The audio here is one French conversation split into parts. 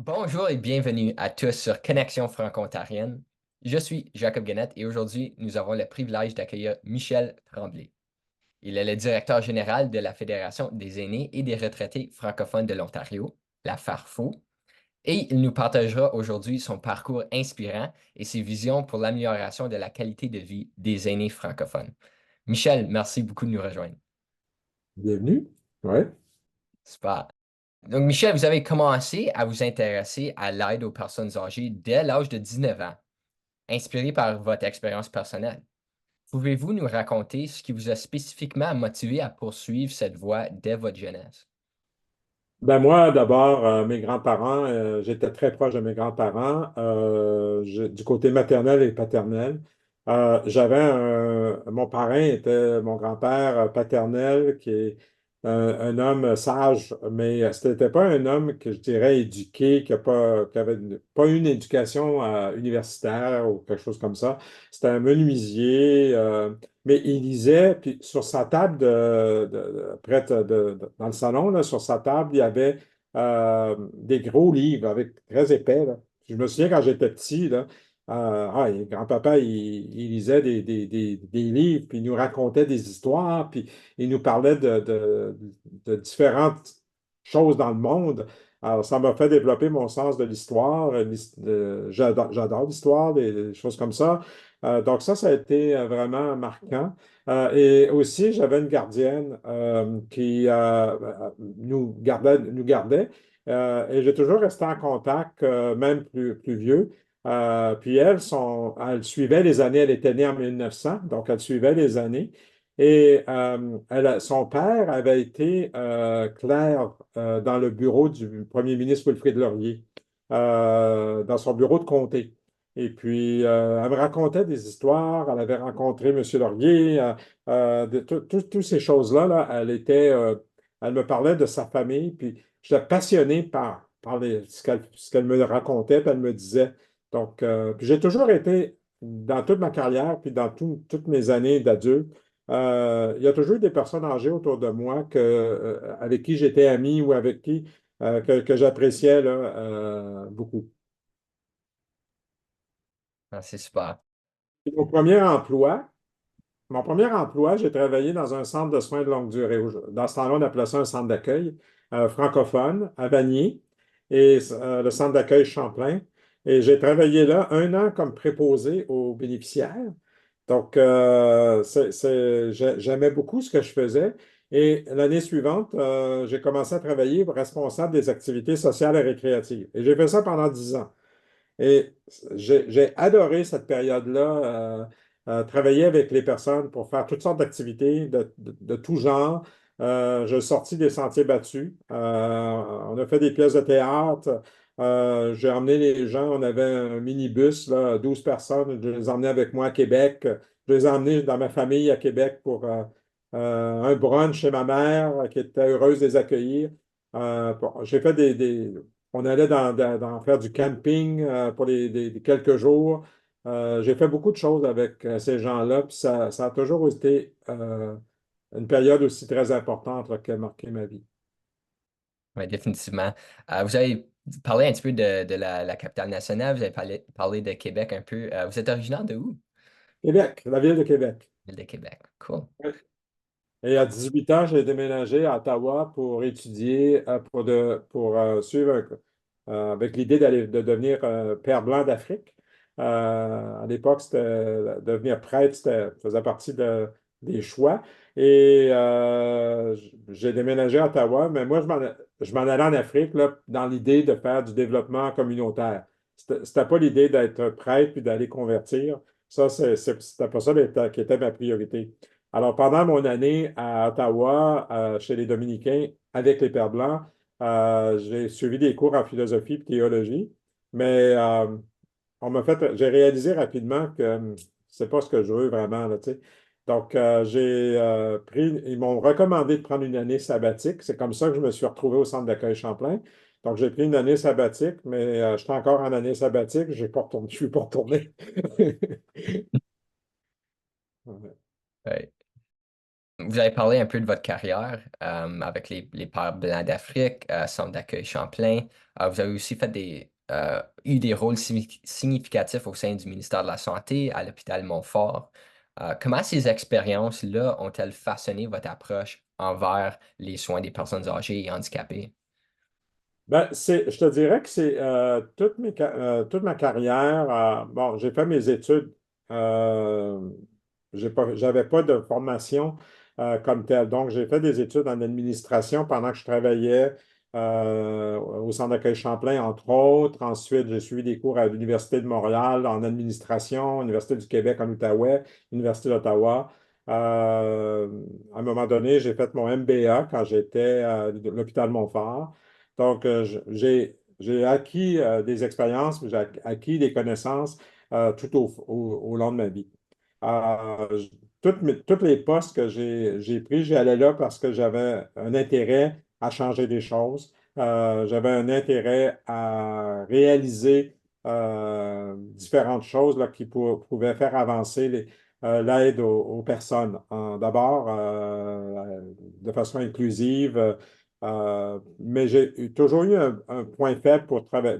Bonjour et bienvenue à tous sur Connexion franco-ontarienne. Je suis Jacob Guenette et aujourd'hui, nous avons le privilège d'accueillir Michel Tremblay. Il est le directeur général de la Fédération des aînés et des retraités francophones de l'Ontario, la FARFO, et il nous partagera aujourd'hui son parcours inspirant et ses visions pour l'amélioration de la qualité de vie des aînés francophones. Michel, merci beaucoup de nous rejoindre. Bienvenue. Ouais. Super. Donc, Michel, vous avez commencé à vous intéresser à l'aide aux personnes âgées dès l'âge de 19 ans. Inspiré par votre expérience personnelle. Pouvez-vous nous raconter ce qui vous a spécifiquement motivé à poursuivre cette voie dès votre jeunesse? Ben moi, d'abord, mes grands-parents, j'étais très proche de mes grands-parents, du côté maternel et paternel. Mon parrain était mon grand-père paternel, qui est un homme sage, mais ce n'était pas un homme que je dirais éduqué, qui avait pas eu une éducation universitaire ou quelque chose comme ça. C'était un menuisier. Mais il lisait, puis sur sa table dans le salon, là, sur sa table, il y avait des gros livres très épais, là. Je me souviens quand j'étais petit, là, grand-papa, il lisait des livres, puis il nous racontait des histoires, puis il nous parlait de différentes choses dans le monde. Alors, ça m'a fait développer mon sens de l'histoire. J'adore l'histoire, des choses comme ça. Donc ça a été vraiment marquant. Et aussi, j'avais une gardienne qui nous gardait et j'ai toujours resté en contact, même plus vieux. Puis elle suivait les années, elle était née en 1900, donc elle suivait les années. Et son père avait été clerc dans le bureau du premier ministre Wilfrid Laurier, dans son bureau de comté. Et puis, elle me racontait des histoires. Elle avait rencontré M. Laurier, toutes ces choses-là. Là, elle me parlait de sa famille. Puis, j'étais passionné par ce qu'elle me racontait, puis elle me disait. Donc, puis j'ai toujours été, dans toute ma carrière, puis dans toutes mes années d'adulte, il y a toujours eu des personnes âgées autour de moi avec qui j'étais ami ou avec qui que j'appréciais là, beaucoup. Ah, c'est super. Puis mon premier emploi, j'ai travaillé dans un centre de soins de longue durée. Dans ce temps-là, on appelait ça un centre d'accueil francophone à Vanier et le centre d'accueil Champlain. Et j'ai travaillé là 1 an comme préposé aux bénéficiaires. Donc, j'aimais beaucoup ce que je faisais. Et l'année suivante, j'ai commencé à travailler responsable des activités sociales et récréatives. Et j'ai fait ça pendant 10 ans. Et j'ai adoré cette période-là, travailler avec les personnes pour faire toutes sortes d'activités de tout genre. J'ai sorti des sentiers battus. On a fait des pièces de théâtre. J'ai emmené les gens. On avait un minibus, là, 12 personnes. Je les ai emmenés avec moi à Québec. Je les ai emmenés dans ma famille à Québec pour un brunch chez ma mère qui était heureuse de les accueillir. J'ai fait on allait faire du camping pour des quelques jours. J'ai fait beaucoup de choses avec ces gens-là, puis ça a toujours été une période aussi très importante là, qui a marqué ma vie. Oui, définitivement. Vous avez parlé un petit peu de la capitale nationale, vous avez parlé de Québec un peu. Vous êtes originaire de où? Québec, la ville de Québec. Ville de Québec. Cool. Oui. Et à 18 ans, j'ai déménagé à Ottawa pour étudier, pour suivre avec l'idée de devenir père blanc d'Afrique. À l'époque, devenir prêtre, faisait partie des choix. Et j'ai déménagé à Ottawa, mais moi, je m'en allais en Afrique là, dans l'idée de faire du développement communautaire. C'était pas l'idée d'être prêtre puis d'aller convertir. Ça, c'était pas ça qui était ma priorité. Alors, pendant mon année à Ottawa, chez les Dominicains, avec les Pères Blancs, j'ai suivi des cours en philosophie et théologie, mais j'ai réalisé rapidement que c'est pas ce que je veux vraiment, là, tu sais. Donc, ils m'ont recommandé de prendre une année sabbatique. C'est comme ça que je me suis retrouvé au centre d'accueil Champlain. Donc, j'ai pris une année sabbatique, mais j'étais encore en année sabbatique. J'ai pas retourné, je suis pas retourné. Ouais. Vous avez parlé un peu de votre carrière avec les Pères Blancs d'Afrique, Centre d'accueil Champlain. Vous avez aussi eu des rôles significatifs au sein du ministère de la Santé, à l'hôpital Montfort. Comment ces expériences-là ont-elles façonné votre approche envers les soins des personnes âgées et handicapées? Ben, je te dirais que c'est toute ma carrière. Bon, j'ai fait mes études. euh, j'avais pas de formation comme telle. Donc, j'ai fait des études en administration pendant que je travaillais au Centre d'accueil Champlain, entre autres. Ensuite, j'ai suivi des cours à l'Université de Montréal en administration, Université du Québec en Outaouais, Université d'Ottawa. Euh, à un moment donné, j'ai fait mon MBA quand j'étais à l'hôpital Montfort. Donc, j'ai acquis des expériences, j'ai acquis des connaissances tout au long de ma vie. Tous les postes que j'ai pris, j'y allais là parce que j'avais un intérêt à changer des choses. J'avais un intérêt à réaliser différentes choses là, qui pouvaient faire avancer l'aide aux personnes. D'abord, de façon inclusive. Mais toujours eu un point faible pour travailler,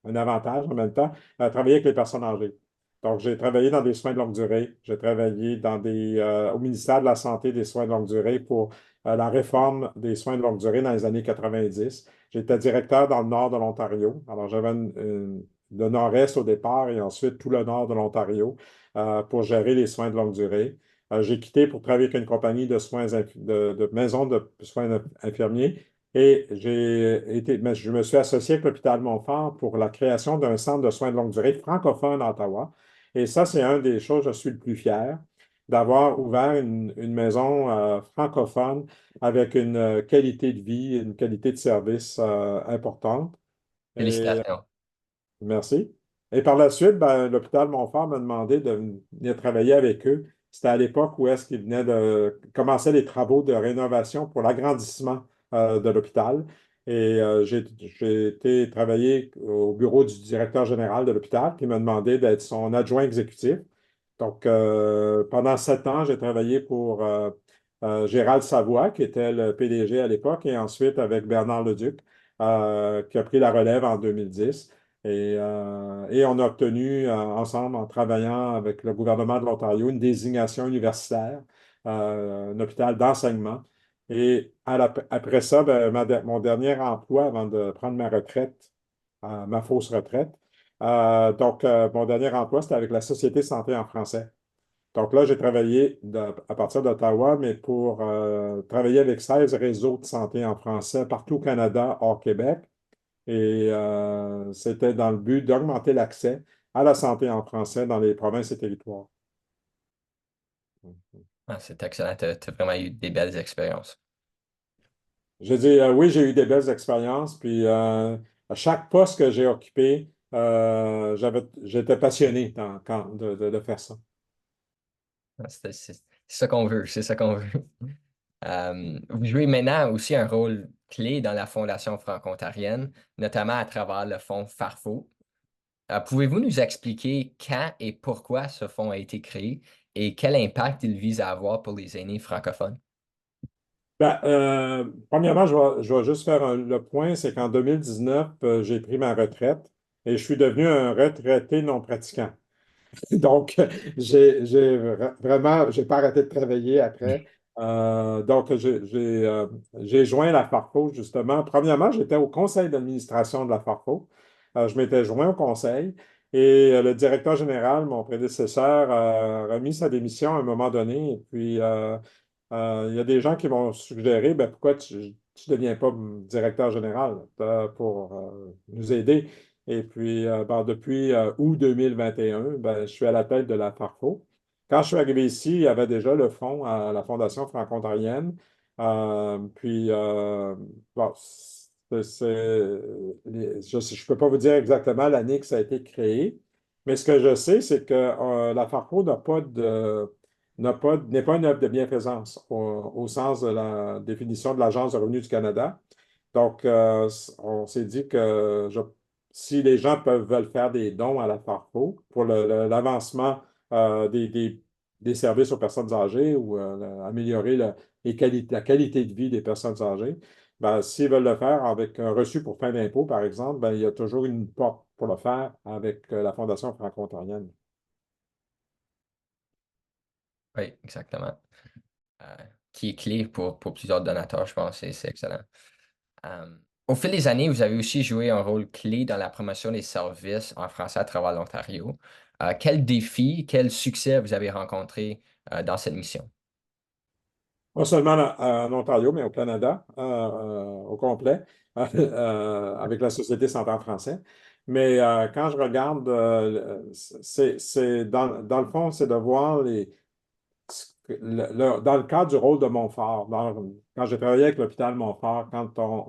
un avantage en même temps, à travailler avec les personnes âgées. Donc, j'ai travaillé dans des soins de longue durée. J'ai travaillé au ministère de la Santé des soins de longue durée pour la réforme des soins de longue durée dans les années 90. J'étais directeur dans le nord de l'Ontario. Alors, j'avais le nord-est au départ et ensuite tout le nord de l'Ontario pour gérer les soins de longue durée. J'ai quitté pour travailler avec une compagnie de soins de maison de soins infirmiers et je me suis associé avec l'hôpital Montfort pour la création d'un centre de soins de longue durée francophone à Ottawa. Et ça, c'est une des choses, je suis le plus fier d'avoir ouvert une maison francophone avec une qualité de vie, une qualité de service importante. Et Félicitations. merci. Et par la suite, ben, l'hôpital Montfort m'a demandé de venir travailler avec eux. C'était à l'époque où est-ce qu'ils venaient de commencer les travaux de rénovation pour l'agrandissement de l'hôpital. Et j'ai été travailler au bureau du directeur général de l'hôpital qui m'a demandé d'être son adjoint exécutif. Donc, pendant 7 ans, j'ai travaillé pour Gérald Savoie, qui était le PDG à l'époque, et ensuite avec Bernard Leduc, qui a pris la relève en 2010. Et on a obtenu ensemble, en travaillant avec le gouvernement de l'Ontario, une désignation universitaire, un hôpital d'enseignement. Et après ça, ben, mon dernier emploi avant de prendre ma retraite, ma fausse retraite, mon dernier emploi, c'était avec la Société Santé en français. Donc là, j'ai travaillé à partir d'Ottawa, mais pour travailler avec 16 réseaux de santé en français partout au Canada, hors Québec. Et c'était dans le but d'augmenter l'accès à la santé en français dans les provinces et territoires. Ah, c'est excellent. Tu as vraiment eu des belles expériences. Je dis, oui, j'ai eu des belles expériences, puis à chaque poste que j'ai occupé, j'étais passionné de faire ça. Ah, c'est ça qu'on veut, c'est ça qu'on veut. Vous jouez maintenant aussi un rôle clé dans la Fondation franco-ontarienne, notamment à travers le fonds Farfo. Pouvez-vous nous expliquer quand et pourquoi ce fonds a été créé et quel impact il vise à avoir pour les aînés francophones? Premièrement, je vais juste faire le point, c'est qu'en 2019, j'ai pris ma retraite et je suis devenu un retraité non pratiquant. Donc, j'ai pas arrêté de travailler après. Donc, j'ai joint la Farfo, justement. Premièrement, j'étais au conseil d'administration de la Farfo. Je m'étais joint au conseil et le directeur général, mon prédécesseur, a remis sa démission à un moment donné. Et puis, il y a des gens qui vont suggérer, ben, pourquoi tu ne deviens pas directeur général pour nous aider. Et puis, depuis août 2021, ben, je suis à la tête de la Farfo. Quand je suis arrivé ici, il y avait déjà le fonds à la Fondation franco-ontarienne. Puis, bon, je ne peux pas vous dire exactement l'année que ça a été créé, mais ce que je sais, c'est que la Farfo n'est pas une œuvre de bienfaisance au sens de la définition de l'Agence de revenus du Canada. Donc, on s'est dit que si les gens veulent faire des dons à la Farfo pour l'avancement des des services aux personnes âgées ou améliorer la qualité de vie des personnes âgées, ben, s'ils veulent le faire avec un reçu pour fin d'impôt, par exemple, ben, il y a toujours une porte pour le faire avec la Fondation franco-ontarienne. Oui, exactement. Euh, qui est clé pour plusieurs donateurs, je pense, et c'est excellent. Euh, Au fil des années, vous avez aussi joué un rôle clé dans la promotion des services en français à travers l'Ontario. Quels défis, quels succès vous avez rencontrés dans cette mission? Pas seulement en Ontario, mais au Canada au complet, avec la Société Santé français. Mais quand je regarde, dans le fond, c'est de voir dans le cadre du rôle de Montfort, quand j'ai travaillé avec l'hôpital Montfort,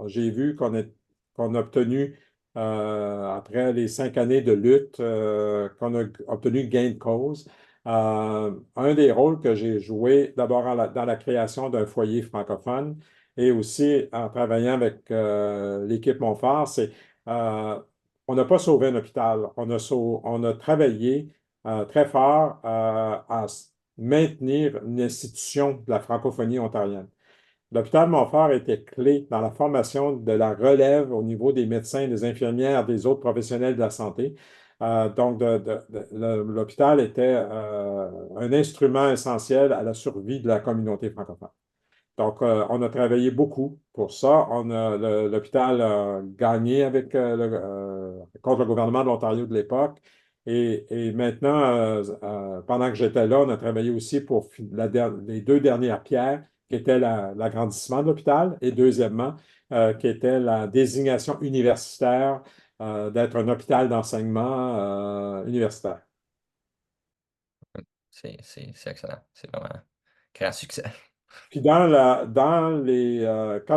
j'ai vu qu'on a obtenu, après les 5 années de lutte, qu'on a obtenu gain de cause, un des rôles que j'ai joué d'abord dans la création d'un foyer francophone et aussi en travaillant avec l'équipe Montfort, euh, on n'a pas sauvé un hôpital, on a travaillé très fort à maintenir une institution de la francophonie ontarienne. L'hôpital Montfort était clé dans la formation de la relève au niveau des médecins, des infirmières, des autres professionnels de la santé. Donc, l'hôpital était un instrument essentiel à la survie de la communauté francophone. Donc, on a travaillé beaucoup pour ça. L'hôpital a gagné contre le gouvernement de l'Ontario de l'époque. Et maintenant, pendant que j'étais là, on a travaillé aussi pour les 2 dernières pierres, qui étaient l'agrandissement de l'hôpital et deuxièmement, qui était la désignation universitaire, d'être un hôpital d'enseignement universitaire. C'est excellent. C'est vraiment un grand succès. Puis quand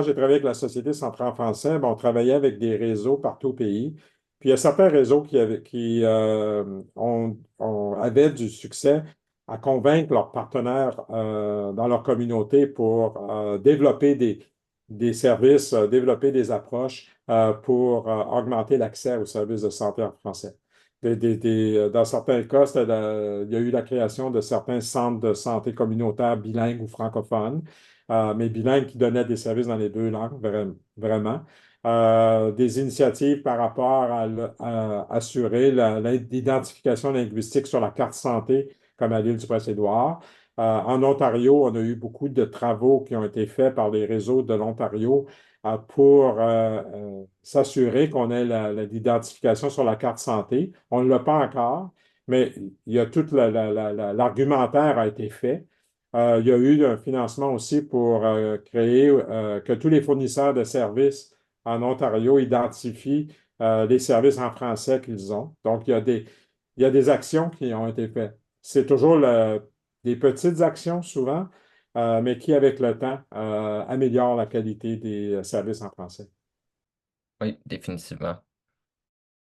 j'ai travaillé avec la Société Centrale Français, ben, on travaillait avec des réseaux partout au pays. Puis il y a certains réseaux avaient du succès à convaincre leurs partenaires dans leur communauté pour développer des services, développer des approches pour augmenter l'accès aux services de santé en français. Dans certains cas, il y a eu la création de certains centres de santé communautaires bilingues ou francophones, mais bilingues qui donnaient des services dans les 2 langues, vraiment. Des initiatives par rapport à assurer l'identification linguistique sur la carte santé, comme à l'île du Prince-Édouard. En Ontario, on a eu beaucoup de travaux qui ont été faits par les réseaux de l'Ontario pour s'assurer qu'on ait l'identification sur la carte santé. On ne l'a pas encore, mais il y a tout l'argumentaire a été fait. Il y a eu un financement aussi pour créer que tous les fournisseurs de services en Ontario identifient les services en français qu'ils ont. Donc, il y a des actions qui ont été faites. C'est toujours des petites actions souvent, mais qui, avec le temps, améliorent la qualité des services en français. Oui, définitivement.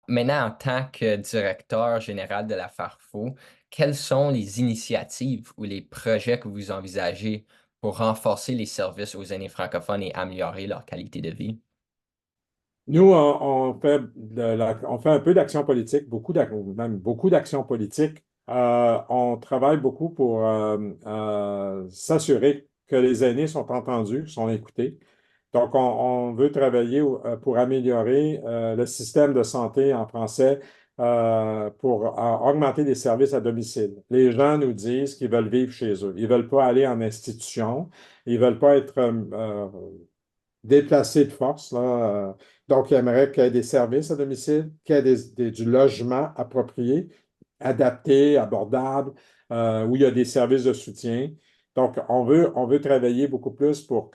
Maintenant, en tant que directeur général de la Farfo, quelles sont les initiatives ou les projets que vous envisagez pour renforcer les services aux aînés francophones et améliorer leur qualité de vie? Nous, on fait un peu d'action politique, même beaucoup d'action politique. On travaille beaucoup pour s'assurer que les aînés sont entendus, sont écoutés. Donc, on veut travailler pour améliorer le système de santé en français pour augmenter les services à domicile. Les gens nous disent qu'ils veulent vivre chez eux. Ils ne veulent pas aller en institution. Ils ne veulent pas être déplacés de force, là. Donc, ils aimeraient qu'il y ait des services à domicile, qu'il y ait du logement approprié, adapté, abordable, où il y a des services de soutien. Donc, on veut travailler beaucoup plus pour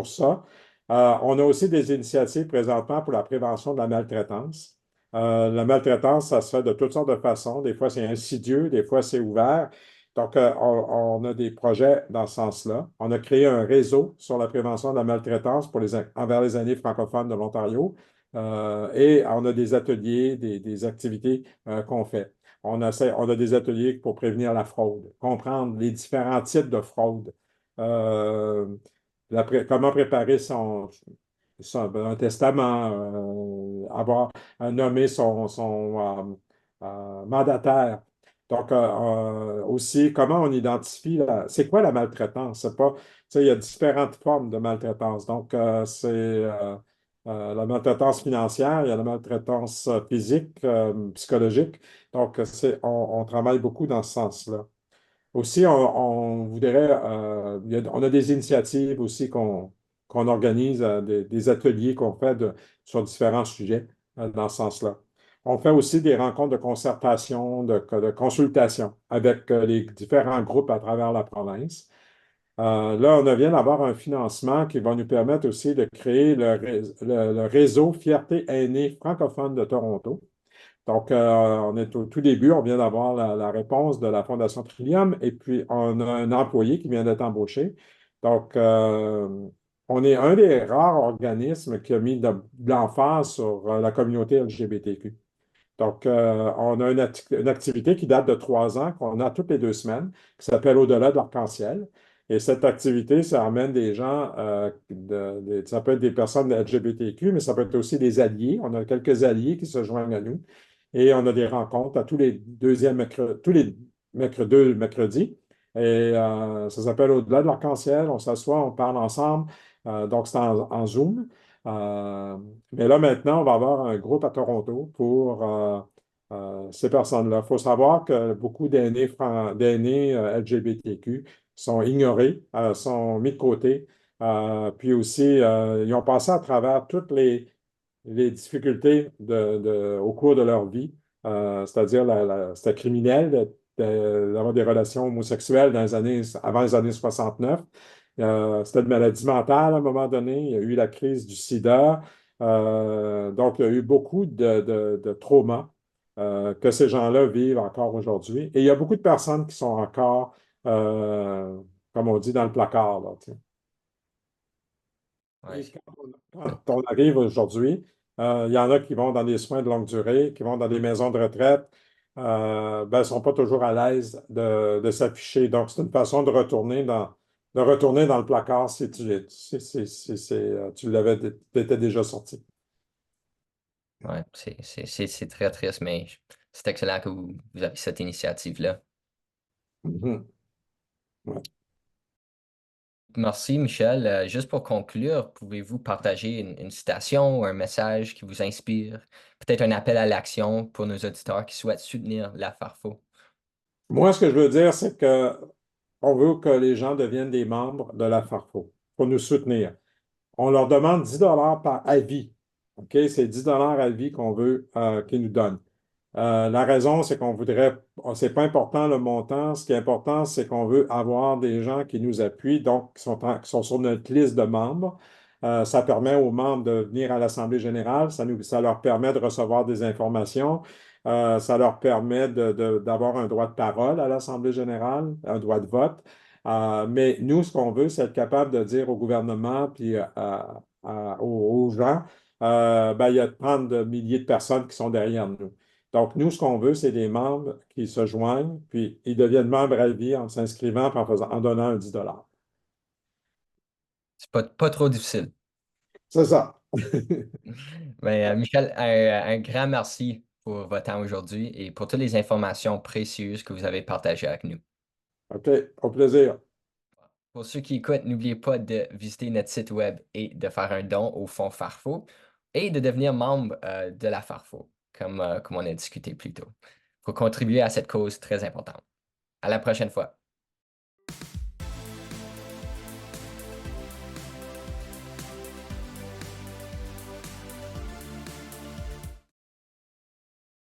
ça. On a aussi des initiatives présentement pour la prévention de la maltraitance. La maltraitance, ça se fait de toutes sortes de façons. Des fois, c'est insidieux, des fois, c'est ouvert. Donc, on a des projets dans ce sens-là. On a créé un réseau sur la prévention de la maltraitance envers les aînés francophones de l'Ontario. Et on a des ateliers, des activités qu'on fait. On a des ateliers pour prévenir la fraude, comprendre les différents types de fraude, euh, comment préparer un testament, avoir nommé son mandataire. Donc, aussi, comment on identifie c'est quoi la maltraitance? C'est pas, tu sais, il y a différentes formes de maltraitance. Donc, c'est la maltraitance financière, il y a la maltraitance physique, psychologique. Donc, on travaille beaucoup dans ce sens-là. Aussi, on voudrait, on a des initiatives aussi qu'on organise, des ateliers qu'on fait sur différents sujets dans ce sens-là. On fait aussi des rencontres de concertation, de consultation avec les différents groupes à travers la province. Là, on vient d'avoir un financement qui va nous permettre aussi de créer le réseau Fierté aînée francophone de Toronto. Donc, on est au tout début, on vient d'avoir la réponse de la Fondation Trillium et puis on a un employé qui vient d'être embauché. Donc, on est un des rares organismes qui a mis de l'emphase sur la communauté LGBTQ. Donc, on a une activité qui date de 3 ans, qu'on a toutes les 2 semaines, qui s'appelle Au-delà de l'arc-en-ciel. Et cette activité, ça amène des gens, ça peut être des personnes LGBTQ, mais ça peut être aussi des alliés. On a quelques alliés qui se joignent à nous. Et on a des rencontres à tous les deux mercredis. Et ça s'appelle Au-delà de l'arc-en-ciel. On s'assoit, on parle ensemble. Donc, c'est en Zoom. Euh, mais là, maintenant, on va avoir un groupe à Toronto pour ces personnes-là. Il faut savoir que beaucoup d'aînés LGBTQ sont ignorés, sont mis de côté. Puis aussi, ils ont passé à travers toutes les difficultés au cours de leur vie, c'est-à-dire c'était criminel d'avoir des relations homosexuelles avant les années 69. C'était une maladie mentale à un moment donné. Il y a eu la crise du sida. Donc, il y a eu beaucoup de traumas que ces gens-là vivent encore aujourd'hui. Et il y a beaucoup de personnes qui sont encore, euh, comme on dit, dans le placard, là, tu sais. Ouais, Et quand on arrive aujourd'hui, il y en a qui vont dans des soins de longue durée, qui vont dans des maisons de retraite, ben, ils ne sont pas toujours à l'aise de s'afficher. Donc, c'est une façon de retourner dans le placard si tu étais déjà sorti. ouais, c'est très triste, mais c'est excellent que vous avez cette initiative-là. Mhm. Ouais. Merci, Michel. Juste pour conclure, pouvez-vous partager une citation ou un message qui vous inspire? Peut-être un appel à l'action pour nos auditeurs qui souhaitent soutenir la Farfo. Moi, ce que je veux dire, c'est que on veut que les gens deviennent des membres de la Farfo pour nous soutenir. On leur demande 10 par avis. OK? C'est 10 à vie qu'on veut qu'ils nous donnent. La raison, c'est qu'on voudrait, c'est pas important le montant. Ce qui est important, c'est qu'on veut avoir des gens qui nous appuient, donc qui sont sur notre liste de membres. Ça permet aux membres de venir à l'Assemblée générale. Ça leur permet de recevoir des informations. Ça leur permet d'avoir un droit de parole à l'Assemblée générale, un droit de vote. Mais nous, ce qu'on veut, c'est être capable de dire au gouvernement puis aux gens, ben, il y a tant de milliers de personnes qui sont derrière nous. Donc, nous, ce qu'on veut, c'est des membres qui se joignent, puis ils deviennent membres à vie en s'inscrivant et en donnant un 10. C'est pas trop difficile. C'est ça. Mais, Michel, un grand merci pour votre temps aujourd'hui et pour toutes les informations précieuses que vous avez partagées avec nous. OK, au plaisir. Pour ceux qui écoutent, n'oubliez pas de visiter notre site web et de faire un don au Fonds Farfo et de devenir membre de la Farfo, comme on a discuté plus tôt, pour contribuer à cette cause très importante. À la prochaine fois.